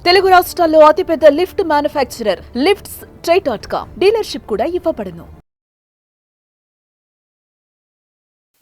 తెలుగు రాష్ట్రాల్లో అతిపెద్ద lift manufacturer lifts ట్రై.com dealership కూడా ఇవ్వబడును.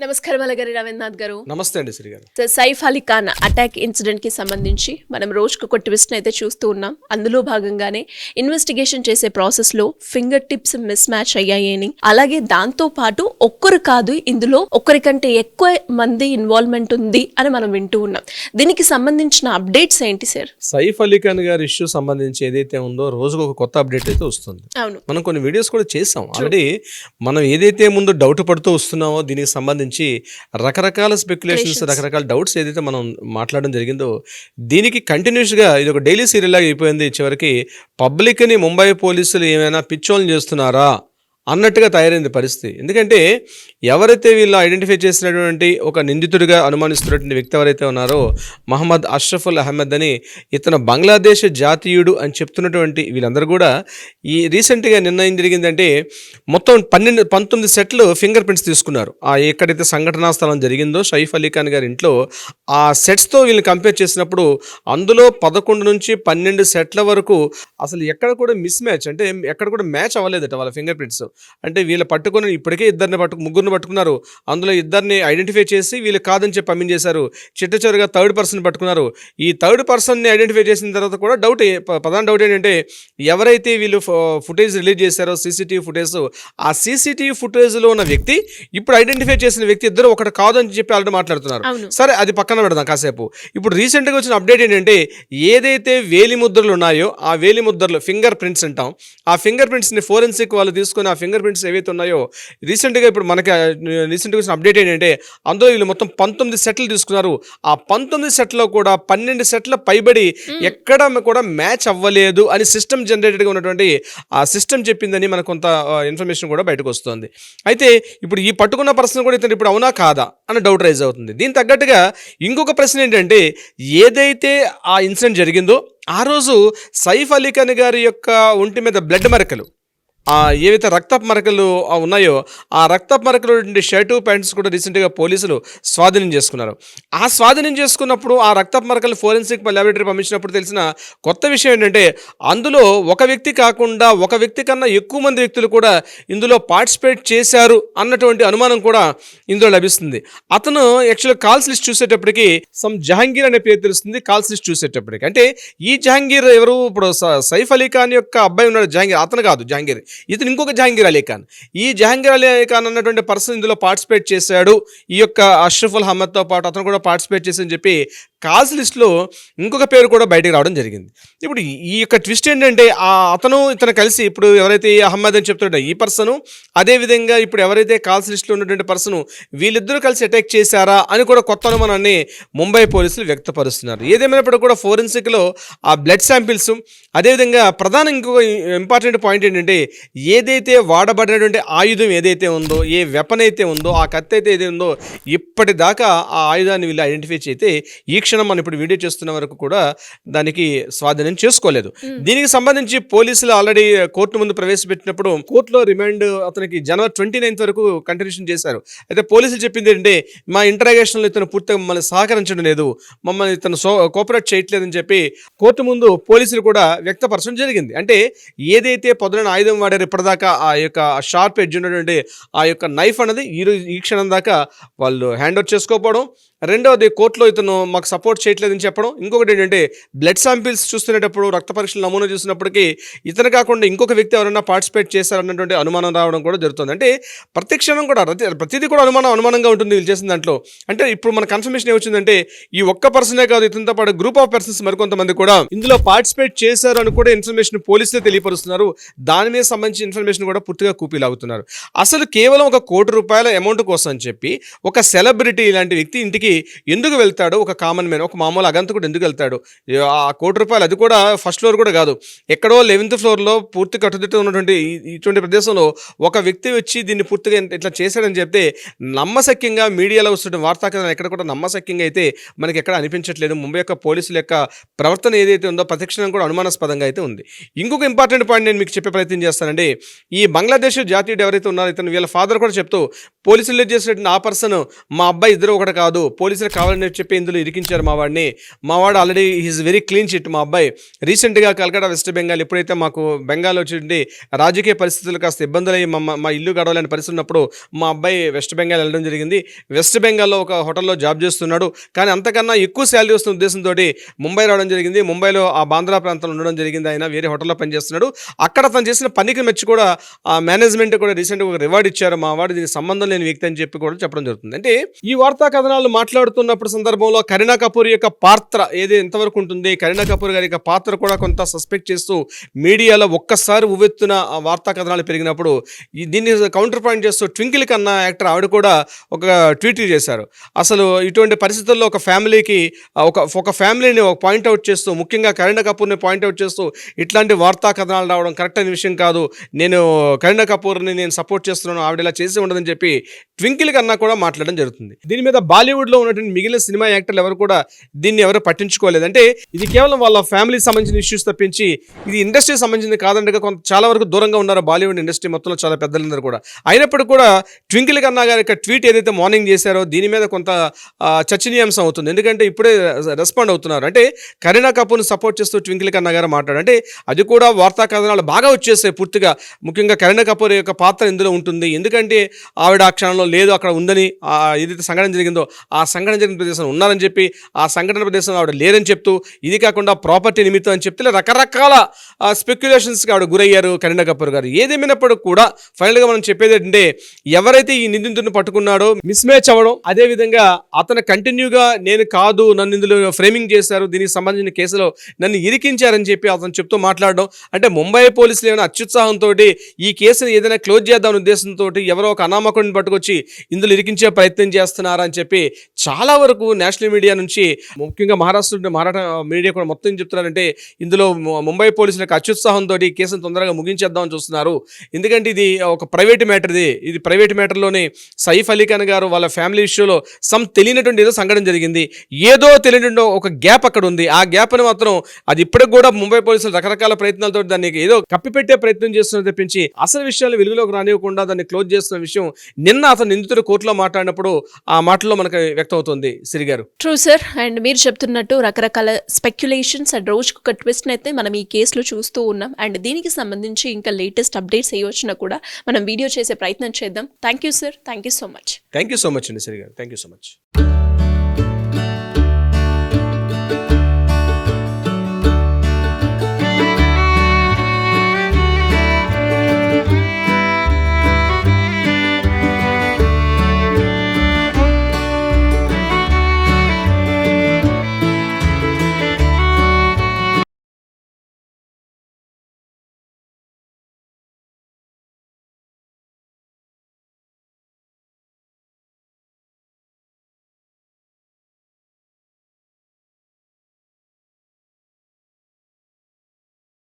నమస్కారం అలగారి రవీంద్రనాథ్ గారు. నమస్తే అండి శ్రీ గారు. సైఫ్ అలీ ఖాన్ అటాక్ ఇన్సిడెంట్ కి సంబంధించి మనం రోజుకు ఒక ట్విస్ట్ అయితే చూస్తూ ఉన్నాం. అందులో భాగంగానే ఇన్వెస్టిగేషన్ చేసే ప్రాసెస్ లో ఫింగర్ టిప్స్ మిస్ మ్యాచ్ అయ్యాయని, అలాగే దాంతో పాటు ఒక్కరు కాదు ఇందులో ఒక్కరికంటే ఎక్కువ మంది ఇన్వాల్వ్మెంట్ ఉంది అని మనం వింటూ ఉన్నాం. దీనికి సంబంధించిన అప్డేట్స్ ఏంటి సార్? సైఫ్ అలీ ఖాన్ గారి ఇష్యూ సంబంధించి ఏదైతే ఉందో రోజుకు ఒక కొత్త అప్డేట్ అయితే వస్తుంది. అవును, మనం కొన్ని వీడియోస్ కూడా చేసాం ఆల్రెడీ. మనం ఏదైతే ముందు డౌట్ పడుతూ వస్తున్నామో దీనికి సంబంధించి రకరకాల స్పెక్యులేషన్స్, రకరకాల డౌట్స్ ఏదైతే మనం మాట్లాడడం జరిగిందో దీనికి కంటిన్యూస్గా ఇది ఒక డైలీ సీరియల్ లాగా అయిపోయింది. చివరికి పబ్లిక్ని ముంబై పోలీసులు ఏమైనా పిచ్చోళ్ళు చేస్తున్నారా అన్నట్టుగా తయారైంది పరిస్థితి. ఎందుకంటే ఎవరైతే వీళ్ళు ఐడెంటిఫై చేసినటువంటి ఒక నిందితుడిగా అనుమానిస్తున్నటువంటి వ్యక్తి ఎవరైతే ఉన్నారో మహమ్మద్ అష్రఫుల్ అహ్మద్ అని, ఇతను బంగ్లాదేశ్ జాతీయుడు అని చెప్తున్నటువంటి వీళ్ళందరూ కూడా ఈ రీసెంట్గా నిర్ణయం జరిగిందంటే మొత్తం 19 సెట్లు ఫింగర్ ప్రింట్స్ తీసుకున్నారు. ఆ ఎక్కడైతే సంఘటనా స్థలం జరిగిందో సైఫ్ అలీ ఖాన్ గారి ఇంట్లో ఆ సెట్స్తో వీళ్ళని కంపేర్ చేసినప్పుడు అందులో 11 నుంచి 12 సెట్ల వరకు అసలు ఎక్కడ కూడా మిస్ మ్యాచ్, అంటే ఎక్కడ కూడా మ్యాచ్ అవ్వలేదట వాళ్ళ ఫింగర్ ప్రింట్స్. అంటే వీళ్ళు పట్టుకుని ఇప్పటికే ముగ్గురిని పట్టుకున్నారు. అందులో ఇద్దరిని ఐడెంటిఫై చేసి వీళ్ళు కాదని చెప్పి పంపించేశారు. చిట్ట చివరిగా థర్డ్ పర్సన్ పట్టుకున్నారు. ఈ థర్డ్ పర్సన్ని ఐడెంటిఫై చేసిన తర్వాత కూడా ప్రధాన డౌట్ ఏంటంటే ఎవరైతే వీళ్ళు ఫుటేజ్ రిలీజ్ చేశారో సీసీటీవీ ఫుటేజ్, ఆ సీసీటీవీ ఫుటేజ్లో ఉన్న వ్యక్తి ఇప్పుడు ఐడెంటిఫై చేసిన వ్యక్తి ఇద్దరు ఒకటి కాదని చెప్పి ఆల్రెడీ మాట్లాడుతున్నారు. సరే, అది పక్కన పెడదాం కాసేపు. ఇప్పుడు రీసెంట్గా వచ్చిన అప్డేట్ ఏంటంటే ఏదైతే వేలి ముద్రలు ఉన్నాయో ఆ వేలి ముద్రలు ఫింగర్ ప్రింట్స్ అంటాం, ఆ ఫింగర్ ప్రింట్స్ని ఫోరెన్సిక్ వాళ్ళు తీసుకొని ఆ ఫింగర్ ప్రింట్స్ ఏవైతే ఉన్నాయో రీసెంట్గా ఇప్పుడు మనకి రీసెంట్గా వచ్చిన అప్డేట్ ఏంటంటే అందులో వీళ్ళు మొత్తం 19 సెట్లు తీసుకున్నారు. ఆ 19 సెట్లో కూడా 12 సెట్ల పైబడి ఎక్కడ కూడా మ్యాచ్ అవ్వలేదు అని సిస్టమ్ జనరేటెడ్గా ఉన్నటువంటి ఆ సిస్టమ్ చెప్పిందని మనకు కొంత ఇన్ఫర్మేషన్ కూడా బయటకు వస్తుంది. అయితే ఇప్పుడు ఈ పట్టుకున్న పర్సన్ కూడా ఇతను ఇప్పుడు అవునా కాదా అని డౌట్ రైజ్ అవుతుంది. దీనికి తగ్గట్టుగా ఇంకొక ప్రశ్న ఏంటంటే ఏదైతే ఆ ఇన్సిడెంట్ జరిగిందో ఆ రోజు సైఫ్ అలీ ఖాన్ గారి యొక్క ఒంటి మీద బ్లడ్ మరకలు, ఏవైతే రక్తపు మరకలు ఉన్నాయో ఆ రక్తపు మరకలు షర్టు ప్యాంట్స్ కూడా రీసెంట్గా పోలీసులు స్వాధీనం చేసుకున్నారు. ఆ స్వాధీనం చేసుకున్నప్పుడు ఆ రక్తపు మరకలు ఫోరెన్సిక్ ల్యాబొరేటరీ పంపించినప్పుడు తెలిసిన కొత్త విషయం ఏంటంటే అందులో ఒక వ్యక్తి కాకుండా ఒక వ్యక్తి కన్నా ఎక్కువ మంది వ్యక్తులు కూడా ఇందులో పార్టిసిపేట్ చేశారు అన్నటువంటి అనుమానం కూడా ఇందులో లభిస్తుంది. అతను యాక్చువల్గా కాల్స్ లిస్ట్ చూసేటప్పటికి జహాంగీర్ అనే పేరు తెలుస్తుంది. కాల్స్ లిస్ట్ చూసేటప్పటికి అంటే ఈ జహాంగీర్ ఎవరు? ఇప్పుడు సైఫ్ అలీ ఖాన్ యొక్క అబ్బాయి ఉన్నాడు జహాంగీర్, అతను కాదు జహాంగీర్, ఇతను ఇంకొక జహాంగీర్ అలీ ఖాన్. ఈ జహాంగీర్ అలీ ఖాన్ అన్నటువంటి పర్సన్ ఇందులో పార్టిసిపేట్ చేశాడు. ఈ యొక్క అష్రఫుల్ అహ్మద్తో పాటు అతను కూడా పార్టిసిపేట్ చేశారని చెప్పి కాల్స్ లిస్ట్లో ఇంకొక పేరు కూడా బయటకు రావడం జరిగింది. ఇప్పుడు ఈ యొక్క ట్విస్ట్ ఏంటంటే ఇతను కలిసి ఇప్పుడు ఎవరైతే అహ్మద్ అని చెప్తుంటే ఈ పర్సను, అదేవిధంగా ఇప్పుడు ఎవరైతే కాల్స్ లిస్ట్లో ఉన్నటువంటి పర్సను, వీళ్ళిద్దరూ కలిసి అటాక్ చేశారా అని కూడా కొత్త అనుమానాన్ని ముంబై పోలీసులు వ్యక్తపరుస్తున్నారు. ఏదేమైనప్పుడు కూడా ఫోరెన్సిక్లో ఆ బ్లడ్ శాంపిల్స్, అదేవిధంగా ఇంకొక ఇంపార్టెంట్ పాయింట్ ఏంటంటే ఏదైతే వాడబడినటువంటి ఆయుధం ఏదైతే ఉందో, ఏ వెపన్ అయితే ఉందో, ఆ కత్తి అయితే ఏదైతే ఉందో ఇప్పటిదాకా ఆ ఆయుధాన్ని వీళ్ళు ఐడెంటిఫై చేస్తే ఈ క్షణం మనం ఇప్పుడు వీడియో చేస్తున్న వరకు కూడా దానికి స్వాధీనం చేసుకోలేదు. దీనికి సంబంధించి పోలీసులు ఆల్రెడీ కోర్టు ముందు ప్రవేశపెట్టినప్పుడు కోర్టులో రిమాండ్ అతనికి జనవరి 29 వరకు కంటిన్యూషన్ చేశారు. అయితే పోలీసులు చెప్పింది ఏంటంటే మా ఇంటరాగేషన్లో ఇతను పూర్తిగా మమ్మల్ని సహకరించడం లేదు, మమ్మల్ని ఇతను కోఆపరేట్ చేయట్లేదని చెప్పి కోర్టు ముందు పోలీసులు కూడా వ్యక్తపరచడం జరిగింది. అంటే ఏదైతే పొద్దున ఆయుధం వాడారు ఇప్పటిదాకా ఆ యొక్క షార్ప్ ఎడ్జ్ ఉన్నటువంటి ఆ యొక్క నైఫ్ అన్నది ఈ క్షణం దాకా వాళ్ళు హ్యాండ్ ఓవర్ చేసుకోకపోవడం, రెండవది కోర్టులో ఇతను మాకు సపోర్ట్ చేయట్లేదని చెప్పడం, ఇంకొకటి ఏంటంటే బ్లడ్ శాంపిల్స్ చూస్తున్నప్పుడు రక్త పరీక్షలు నమూనా చూసినప్పటికీ ఇతను కాకుండా ఇంకొక వ్యక్తి ఎవరైనా పార్టిసిపేట్ చేశారన్నటువంటి అనుమానం రావడం కూడా జరుగుతుంది. అంటే ప్రతి క్షణం కూడా ప్రతిదీ కూడా అనుమానంగా ఉంటుంది వీళ్ళు చేసిన దాంట్లో. అంటే ఇప్పుడు మన కన్ఫర్మేషన్ ఏమొచ్చిందంటే ఈ ఒక్క పర్సనే కాదు, ఇతనితో పాటు గ్రూప్ ఆఫ్ పర్సన్స్ మరికొంతమంది కూడా ఇందులో పార్టిసిపేట్ చేశారు అని కూడా ఇన్ఫర్మేషన్ పోలీసులే తెలియపరుస్తున్నారు. దాని మీద సంబంధించిన ఇన్ఫర్మేషన్ కూడా పూర్తిగా కూపీలాగుతున్నారు. అసలు కేవలం ₹1 కోటి అమౌంట్ కోసం అని చెప్పి ఒక సెలబ్రిటీ ఇలాంటి వ్యక్తి ఇంటికి ఎందుకు వెళ్తాడు? ఒక కామన్ మ్యాన్, ఒక మామూలు అగంతకుడు ఎందుకు వెళ్తాడు? ఆ ₹1 అది కూడా ఫస్ట్ ఫ్లోర్ కూడా కాదు, ఎక్కడో 11th ఫ్లోర్లో పూర్తి కట్టుదిట్టు ఉన్నటువంటి ఇటువంటి ప్రదేశంలో ఒక వ్యక్తి వచ్చి దీన్ని పూర్తిగా ఇట్లా చేశాడని చెప్తే నమ్మశక్యంగా మీడియాలో వస్తున్న వార్తా కథనం ఎక్కడ కూడా నమ్మశక్యంగా అయితే మనకి ఎక్కడ అనిపించట్లేదు. ముంబై యొక్క పోలీసుల యొక్క ప్రవర్తన ఏదైతే ఉందో ప్రతిక్షణం కూడా అనుమానాస్పదంగా అయితే ఉంది. ఇంకొక ఇంపార్టెంట్ పాయింట్ నేను మీకు చెప్పే ప్రయత్నం చేస్తానండి. ఈ బంగ్లాదేశ్ జాతీయుడు ఎవరైతే ఉన్నారో ఇతను వీళ్ళ ఫాదర్ కూడా చెప్తూ పోలీసులు చేసినట్టు ఆ పర్సన్ మా అబ్బాయి ఇద్దరు ఒకటి కాదు, పోలీసులు కావాలని చెప్పి ఇందులో ఇరికించారు మా వాడు already is very clean chit. మా అబ్బాయి రీసెంట్గా కలకత్తా వెస్ట్ బెంగాల్ ఎప్పుడైతే మాకు బెంగాల్ వచ్చి రాజకీయ పరిస్థితులు కాస్త ఇబ్బందులు అయ్యి మా ఇల్లు గడవలేని పరిస్థితి ఉన్నప్పుడు మా అబ్బాయి వెస్ట్ బెంగాల్ వెళ్ళడం జరిగింది. వెస్ట్ బెంగాల్లో ఒక హోటల్లో జాబ్ చేస్తున్నాడు. కానీ అంతకన్నా ఎక్కువ శాలరీ వస్తున్న ఉద్దేశంతో ముంబై రావడం జరిగింది. ముంబైలో ఆ బాంద్రా ప్రాంతంలో ఉండడం జరిగింది. ఆయన వేరే హోటల్లో పనిచేస్తున్నాడు. అక్కడ తను చేసిన పనికి మెచ్చి కూడా ఆ మేనేజ్మెంట్ కూడా రీసెంట్గా ఒక రివార్డ్ ఇచ్చారు. మా వాడు దీనికి సంబంధం లేని వ్యక్తి అని చెప్పి కూడా చెప్పడం జరుగుతుంది. అంటే ఈ వార్తా కథనాలు మాట్లాడుతున్నప్పుడు సందర్భంలో కరీనా కపూర్ యొక్క పాత్ర ఏది ఎంతవరకు ఉంటుంది, కరీనా కపూర్ గారి యొక్క పాత్ర కూడా కొంత సస్పెక్ట్ చేస్తూ మీడియాలో ఒక్కసారి ఉవ్వెత్తున వార్తా కథనాలు పెరిగినప్పుడు దీన్ని కౌంటర్ పాయింట్ చేస్తూ ట్వింకిల్ కన్నా యాక్టర్ ఆవిడ కూడా ఒక ట్వీట్ చేశారు. అసలు ఇటువంటి పరిస్థితుల్లో ఒక ఫ్యామిలీకి ఒక ఫ్యామిలీని పాయింట్అవుట్ చేస్తూ, ముఖ్యంగా కరీనా కపూర్ని పాయింట్అవుట్ చేస్తూ ఇట్లాంటి వార్తా కథనాలు రావడం కరెక్ట్ అయిన విషయం కాదు. నేను కరీనా కపూర్ని నేను సపోర్ట్ చేస్తున్నాను, ఆవిడ ఇలా చేసి ఉండదని చెప్పి ట్వింకిల్ కన్నా కూడా మాట్లాడడం జరుగుతుంది. దీని మీద బాలీవుడ్లో ఉన్నటువంటి మిగిలిన సినిమా యాక్టర్లు ఎవరు కూడా దీన్ని ఎవరు పట్టించుకోలేదు. అంటే ఇది కేవలం వాళ్ళ ఫ్యామిలీకి సంబంధించిన ఇష్యూస్ తప్పించి ఇది ఇండస్ట్రీకి సంబంధించింది కాదంటే చాలా వరకు దూరంగా ఉన్నారు బాలీవుడ్ ఇండస్ట్రీ మొత్తంలో చాలా పెద్దలందరూ కూడా. అయినప్పటికీ కూడా ట్వింకిల్ కన్నా గారి యొక్క ట్వీట్ ఏదైతే మార్నింగ్ చేశారో దీని మీద కొంత చర్చనీయాంశం అవుతుంది. ఎందుకంటే ఇప్పుడే రెస్పాండ్ అవుతున్నారు. అంటే కరీనా కపూర్ని సపోర్ట్ చేస్తూ ట్వింకిల్ కన్నా గారు మాట్లాడంటే అది కూడా వార్తా కథనాలు బాగా వచ్చేసాయి పూర్తిగా. ముఖ్యంగా కరీనా కపూర్ యొక్క పాత్ర ఇందులో ఉంటుంది. ఎందుకంటే ఆవిడ ఆ క్షణంలో లేదు, అక్కడ ఉందని, ఏదైతే సంఘటన జరిగిందో ఆ సంఘటన జరిగిన ప్రదేశంలో ఉన్నారని చెప్పి, ఆ సంఘటన ప్రదేశంలో ఆవిడ లేరని చెప్తూ, ఇది కాకుండా ప్రాపర్టీ నిమిత్తం అని చెప్తే రకరకాల స్పెక్యులేషన్స్కి ఆవిడ గురయ్యారు కరీనా కపూర్ గారు. ఏదేమైనప్పటికీ కూడా ఫైనల్గా మనం చెప్పేది ఏంటంటే ఎవరైతే ఈ నిందితుడిని పట్టుకున్నాడో మిస్ మ్యాచ్ అవ్వడం, అదేవిధంగా అతను కంటిన్యూగా నేను కాదు, నన్ను ఇందులో ఫ్రేమింగ్ చేశారు, దీనికి సంబంధించిన కేసులో నన్ను ఇరికించారని చెప్పి అతను చెప్తూ మాట్లాడడం, అంటే ముంబై పోలీసులు ఏమైనా అత్యుత్సాహంతో ఈ కేసుని ఏదైనా క్లోజ్ చేద్దాం ఉద్దేశంతో ఎవరో ఒక అనామకుడిని పట్టుకొచ్చి ఇందులో ఇరికించే ప్రయత్నం చేస్తున్నారని చెప్పి చాలా వరకు నేషనల్ మీడియా నుంచి, ముఖ్యంగా మరాఠా మీడియా కూడా మొత్తం చెప్తున్నారంటే ఇందులో ముంబై పోలీసులకు అత్యుత్సాహంతో ఈ కేసును తొందరగా ముగించేద్దామని చూస్తున్నారు. ఎందుకంటే ఇది ఒక ప్రైవేట్ మ్యాటర్. ఇది ప్రైవేట్ మ్యాటర్లోనే సైఫ్ అలీ ఖాన్ గారు వాళ్ళ ఫ్యామిలీ ఇష్యూలో తెలియనటువంటి ఏదో సంఘటన జరిగింది, ఏదో తెలియనటువంటి ఒక గ్యాప్ అక్కడ ఉంది. ఆ గ్యాప్ అని మాత్రం అది ఇప్పటికి కూడా ముంబై పోలీసులు రకరకాల ప్రయత్నాలతో దాన్ని ఏదో కప్పిపెట్టే ప్రయత్నం చేస్తున్నారు తప్పించి అసలు విషయాలు వెలుగులోకి రానివ్వకుండా దాన్ని క్లోజ్ చేస్తున్న విషయం నిన్న అతను నిందితుడు కోర్టులో మాట్లాడినప్పుడు ఆ మాటల్లో మనకు వ్యక్తం అవుతుంది. సిరి గారు ట్రూ సార్. అండ్ మీరు చెప్తున్నట్టు రకరకాల స్పెక్యులేషన్స్ అండ్ రోజుకు ఒక ట్విస్ట్ అయితే మనం ఈ కేసులో చూస్తూ ఉన్నాం. అండ్ దీనికి సంబంధించి ఇంకా లేటెస్ట్ అప్డేట్స్ ఏ వచ్చినా కూడా మనం వీడియో చేసే ప్రయత్నం చేద్దాం. Thank you sir. Thank you so much. Thank you so much అండి సిరి గారు. Thank you so much.